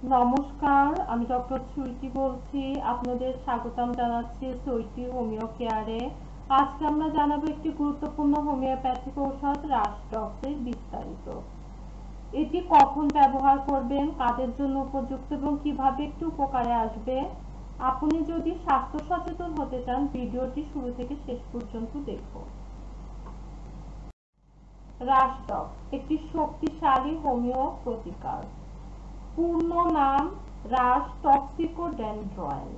নমস্কার, আমি ডক্টর সুইটি বলছি। আপনাদের স্বাগতম জানাচ্ছি সুইটি হোমিও কেয়ারে। আজকে আমরা জানাবো একটি গুরুত্বপূর্ণ হোমিওপ্যাথিক ঔষধ রাস্টক্সের বিস্তারিত। এটি কখন ব্যবহার করবেন, কাদের জন্য উপযুক্ত এবং কিভাবে একটু উপকারে আসবে। আপনি যদি স্বাস্থ্য সচেতন হতে চান, ভিডিওটি শুরু থেকে শেষ পর্যন্ত দেখুন। রাস্টক্স একটি শক্তিশালী হোমিও প্রতিকার। পূর্ণ নাম রাস টক্সিকোডেন্ড্রন।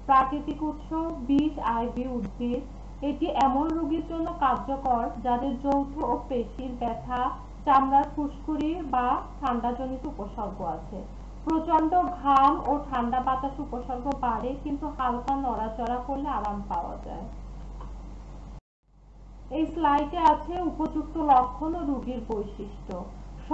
প্রাকৃতিক উৎস বীজ আইভি উদ্ভিদ। এটি এমন রোগীর জন্য কার্যকর যাদের যৌথ ও পেশির ব্যথা, চামড়ার ফুসকুড়ি বা ঠান্ডাজনিত উপসর্গ আছে। প্রচন্ড ঘাম ও ঠান্ডা বাতাস উপসর্গ বাড়ে, কিন্তু হালকা নড়াচড়া করলে আরাম পাওয়া যায়। এই স্লাইডে আছে উপযুক্ত লক্ষণ ও রোগীর বৈশিষ্ট্য।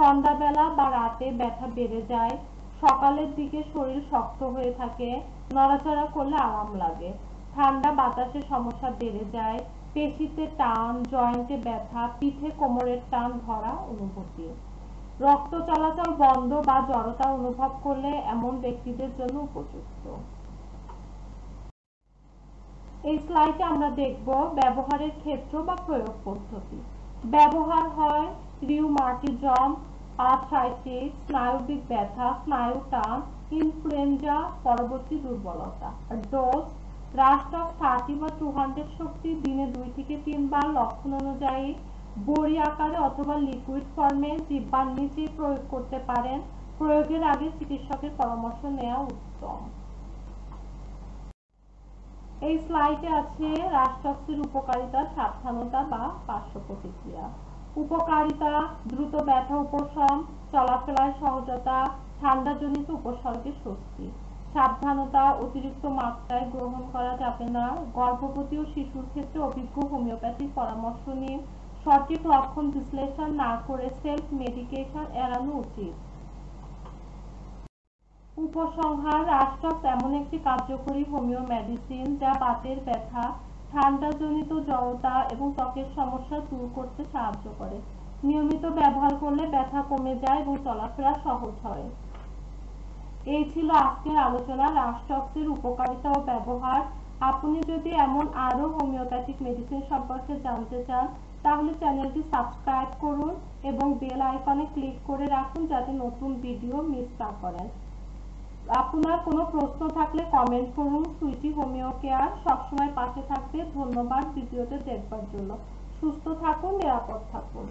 সন্ধ্যাবেলা বা রাতে ব্যথা বেড়ে যায়, সকালের দিকে শরীর শক্ত হয়ে থাকে, নড়াচড়া করলে আরাম লাগে, ঠান্ডা বাতাসে সমস্যা বেড়ে যায়, পেশিতে টান, জয়েন্টে ব্যথা, পিঠে কোমরের টান ধরা অনুভূতি। রক্ত চলাচল বন্ধ বা জড়তা অনুভব করলে এমন ব্যক্তিদের জন্য উপযুক্ত। এই স্লাইডে আমরা দেখব ব্যবহারের ক্ষেত্র বা প্রয়োগ পদ্ধতি। ব্যবহার হয় রিউমাটিজম, আর্থ্রাইটিস, স্নায়বিক ব্যথা, স্নায়ু টান, ইনফ্লুয়েঞ্জা পরবর্তী দুর্বলতা। আর ডোজ রাস্টক্স 30 বা 200 শক্তি, দিনে 2 থেকে 3 বার, লক্ষণ অনুযায়ী বড়ি আকারে অথবা লিকুইড ফর্মে জিহ্বার নিচে প্রয়োগ করতে পারেন। প্রয়োগের আগে চিকিৎসকের পরামর্শ নেওয়া উত্তম। এই স্লাইডে আছে রাস্টক্সের উপকারিতা, সাবধানতা বা পার্শ্ব প্রতিক্রিয়া। উপকারিতা: দ্রুত ব্যথা উপশম, চলাফেরায় সহজতা, ঠান্ডাজনিত উপসর্গে স্বস্তি। সাবধানতা: অতিরিক্ত মাত্রায় গ্রহণ করা যাবে না। গর্ভবতী ও শিশুর ক্ষেত্রে অভিজ্ঞ হোমিওপ্যাথিক পরামর্শ নিন। সঠিক লক্ষণ বিশ্লেষণ না করে সেলফ মেডিকেশন এড়ানো উচিত। উপসংহার: রাস্টক্স এমন একটি কার্যকরী হোমিও মেডিসিন যা বাতের ব্যথা, ঠান্ডাজনিত জড়তা এবং ত্বকের সমস্যা দূর করতে সাহায্য করে। নিয়মিত ব্যবহার করলে ব্যথা কমে যায় এবং চলাফেরা সহজ হয়। এই ছিল আজকের আলোচনা রাস্টক্সের উপকারিতা ও ব্যবহার। আপনি যদি এমন আরো হোমিওপ্যাথিক মেডিসিন সম্পর্কে জানতে চান, তাহলে চ্যানেলটি সাবস্ক্রাইব করুন এবং বেল আইকনে ক্লিক করে রাখুন যাতে নতুন ভিডিও মিস না করেন। আপনার কোনো প্রশ্ন থাকলে কমেন্ট করুন। সুইটি হোমিও কেয়ার সবসময় পাশে থাকবে। ধন্যবাদ ভিডিওতে দেখবার জন্য। সুস্থ থাকুন, নিরাপদ থাকুন।